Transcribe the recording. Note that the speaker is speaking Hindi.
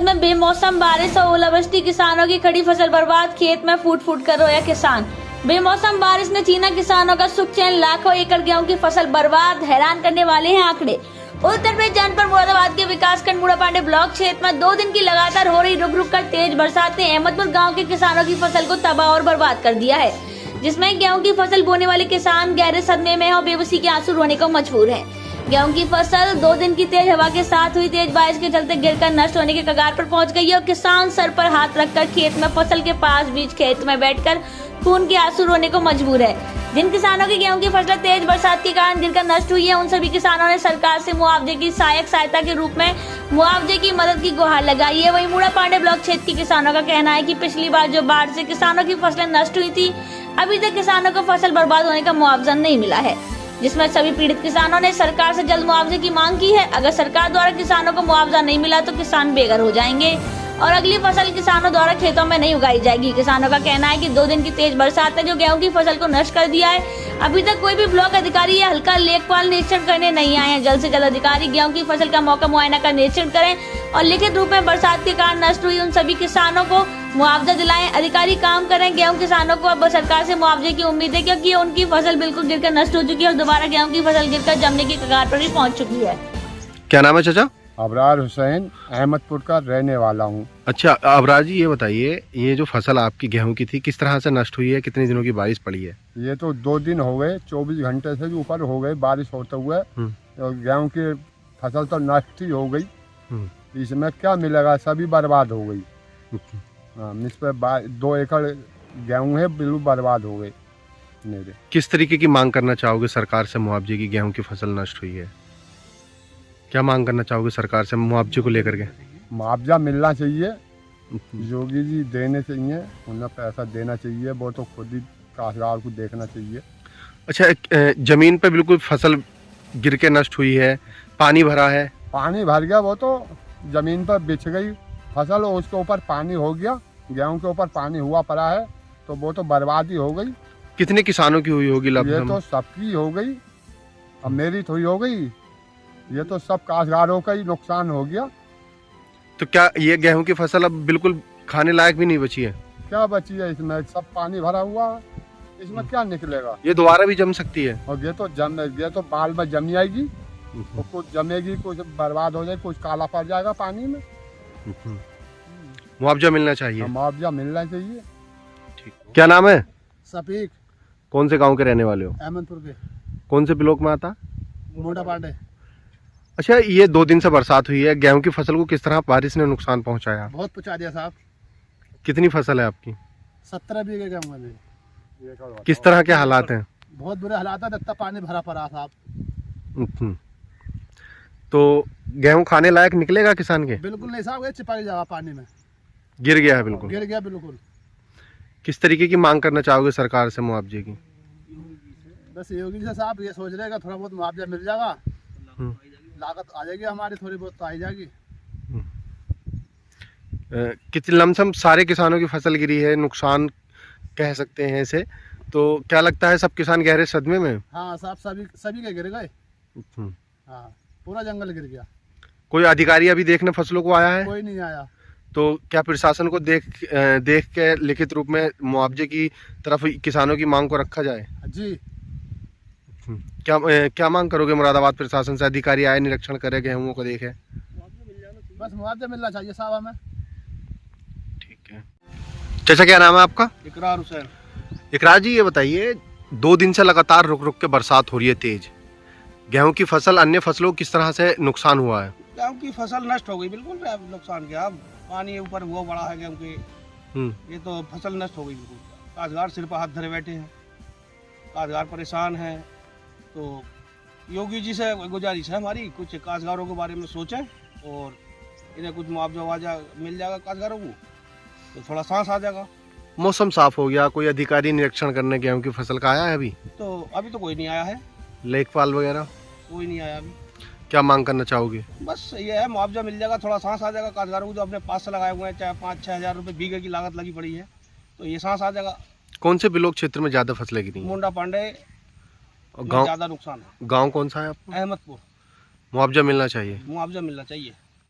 सोनीपत में बेमौसम बारिश और ओलावृष्टि किसानों की खड़ी फसल बर्बाद, खेत में फूट फूट कर रोया किसान। बेमौसम बारिश ने छीना किसानों का सुख चैन, लाखों एकड़ गेहूं की फसल बर्बाद। हैरान करने वाले हैं आंकड़े। उत्तर प्रदेश जनपद मुरादाबाद के विकासखंड मुड़ापांडे ब्लॉक क्षेत्र में 2 दिन की लगातार हो रही रुक रुक कर तेज बरसात ने अहमदपुर गाँव के किसानों की फसल को तबाह और बर्बाद कर दिया है, जिसमें गेहूं की फसल बोने वाले किसान गहरे सदमे में और बेबसी के आंसू रोने को मजबूर है। गेहूं की फसल 2 दिन की तेज हवा के साथ हुई तेज बारिश के चलते गिरकर नष्ट होने के कगार पर पहुंच गई है और किसान सर पर हाथ रखकर खेत में फसल के पास बीच खेत में बैठकर खून के आंसू रोने को मजबूर है। जिन किसानों की गेहूं की फसल तेज बरसात के कारण गिरकर नष्ट हुई है, उन सभी किसानों ने सरकार से मुआवजे की सहायता के रूप में मुआवजे की मदद की गुहार लगाई है। वहीं मुड़ापांडे ब्लॉक क्षेत्र के किसानों का कहना है कि पिछली बार जो बाढ़ से किसानों की फसलें नष्ट हुई थी, अभी तक किसानों को फसल बर्बाद होने का मुआवजा नहीं मिला है, जिसमें सभी पीड़ित किसानों ने सरकार से जल्द मुआवजे की मांग की है। अगर सरकार द्वारा किसानों को मुआवजा नहीं मिला तो किसान बेघर हो जाएंगे और अगली फसल किसानों द्वारा खेतों में नहीं उगाई जाएगी। किसानों का कहना है कि 2 दिन की तेज बरसात ने जो गेहूं की फसल को नष्ट कर दिया है, अभी तक कोई भी ब्लॉक अधिकारी या हल्का लेखपाल निरीक्षण करने नहीं आए हैं। जल्द से जल्द अधिकारी गेहूं की फसल का मौका मुआयना कर निरीक्षण करें और लिखित रूप में बरसात के कारण नष्ट हुई उन सभी किसानों को मुआवजा दिलाएं। अधिकारी काम करें। गेहूं किसानों को अब सरकार से मुआवजे की उम्मीद है, क्योंकि उनकी फसल बिल्कुल गिरकर नष्ट हो चुकी है और दोबारा गेहूं की फसल गिरकर जमने की कगार पर भी पहुंच चुकी है। क्या नाम है चाचा? अबरार हुसैन, अहमदपुर का रहने वाला हूँ। अच्छा अबरार जी, ये बताइए, ये जो फसल आपकी गेहूं की थी किस तरह से नष्ट हुई है? कितने दिनों की बारिश पड़ी है? ये तो 2 दिन हो गए, 24 घंटे से भी ऊपर हो गए बारिश होते हुए। तो गेहूं की फसल तो नष्ट ही हो गई। इसमें क्या मिलेगा, सभी बर्बाद हो गई। इस पर 2 एकड़ गेहूं है, बिल्कुल बर्बाद हो गए मेरे। किस तरीके की मांग करना चाहोगे सरकार से मुआवजे की? गेहूं की फसल नष्ट हुई है, क्या मांग करना चाहोगे सरकार से मुआवजे को लेकर के? मुआवजा मिलना चाहिए, योगी जी देने चाहिए, उन्हें पैसा देना चाहिए। वो तो खुद ही काश्तकार को देखना चाहिए। अच्छा, जमीन पे बिल्कुल फसल गिर के नष्ट हुई है, पानी भरा है? पानी भर गया, वो तो जमीन पर बिछ गई फसल, उसके ऊपर पानी हो गया, गेहूं के ऊपर पानी हुआ पड़ा है, तो वो तो बर्बादी हो गई। कितने किसानों की हुई होगी लगभग? ये तो सबकी हो गई, अब मेरी थोड़ी हो गई। ये तो सब काश्तकारों का ही नुकसान हो गया। तो क्या ये गेहूं की फसल अब बिल्कुल खाने लायक भी नहीं बची है? क्या बची है इसमें? सब पानी भरा हुआ है, इसमें क्या निकलेगा? ये दोबारा भी जम सकती है और ये तो बाल में जम जाएगी, तो कुछ जमेगी, कुछ बर्बाद हो जाएगी, कुछ काला पड़ जाएगा पानी में। मुआवजा मिलना चाहिए। मुआवजा मिलना चाहिए। ठीक। क्या नाम है? सफीक। कौन से गांव के रहने वाले हो? अहमदपुर के। कौन से ब्लॉक में आता? मुड़ापांडे। अच्छा, ये 2 दिन से बरसात हुई है, गेहूं की फसल को किस तरह बारिश ने नुकसान पहुंचाया? बहुत पहुंचा दिया साहब। कितनी फसल है आपकी? 17 बीघे गेहूं में। किस तरह के हालात हैं? बहुत बुरे हालात है, इतना पानी भरा पड़ा साहब। तो गेहूं खाने लायक निकलेगा किसान के? बिल्कुल नहीं साहब, ये चिपक जाएगा पानी में। गिर गया है बिल्कुल? गिर गया बिल्कुल। किस तरीके की मांग करना चाहोगे सरकार से मुआवजे की? बस योगी जी साहब ये सोच रहेगा थोड़ा बहुत मुआवजा मिल जाएगा, लागत आ जाएगी हमारी, थोड़ी बहुत तो आ जाएगी। कितने लमसम सारे किसानों की फसल गिरी है, नुकसान कह सकते हैं इसे, तो क्या लगता है सब किसान गहरे सदमे में? हाँ साहब, सभी के गिर गए। हाँ, पूरा जंगल गिर गया। कोई अधिकारी अभी देखने फसलों को आया है? कोई नहीं आया। तो क्या प्रशासन को देख के लिखित रूप में मुआवजे की तरफ किसानों की मांग को रखा जाए? जी। क्या मांग करोगे मुरादाबाद प्रशासन से? अधिकारी आए, निरीक्षण करे, गेहूं को देखे? बस मुआवजा मिलना चाहिए साहब हमें। ठीक है। चाचा क्या नाम है आपका? इकरार हुसैन। इकरार जी, ये बताइए, 2 दिन से लगातार रुक रुक के बरसात हो रही है तेज, गेहूं की फसल अन्य फसलों किस तरह से नुकसान हुआ है? गेहूं की फसल नष्ट हो गई, बिल्कुल नुकसान किया। अब पानी ऊपर हुआ बड़ा है गेहूं के, ये तो फसल नष्ट हो गई बिल्कुल। काश्तकार सिर पर हाथ धरे बैठे हैं, काश्तकार परेशान हैं। तो योगी जी से गुजारिश है हमारी, कुछ काश्तकारों के बारे में सोचें और इन्हें कुछ मुआवजा मिल जाएगा काश्तकारों को, तो थोड़ा सांस आ जाएगा। मौसम साफ हो गया, कोई अधिकारी निरीक्षण करने गेहूं की फसल का आया है अभी? तो अभी तो कोई नहीं आया है, लेखपाल वगैरह कोई नहीं आया अभी। क्या मांग करना चाहोगे? बस ये है, मुआवजा मिल जाएगा, थोड़ा सांस आ जाएगा काश्तकारों को, जो अपने पास से लगाए हुए हैं, चाहे 5-6 हज़ार रुपये बीघे की लागत लगी पड़ी है, तो ये सांस आ जाएगा। कौन से ब्लॉक क्षेत्र में ज्यादा फसलें गिरी? मुड़ापांडे गाँव ज्यादा नुकसान है। गाँव कौन सा है आपका? अहमदपुर। मुआवजा मिलना चाहिए। मुआवजा मिलना चाहिए।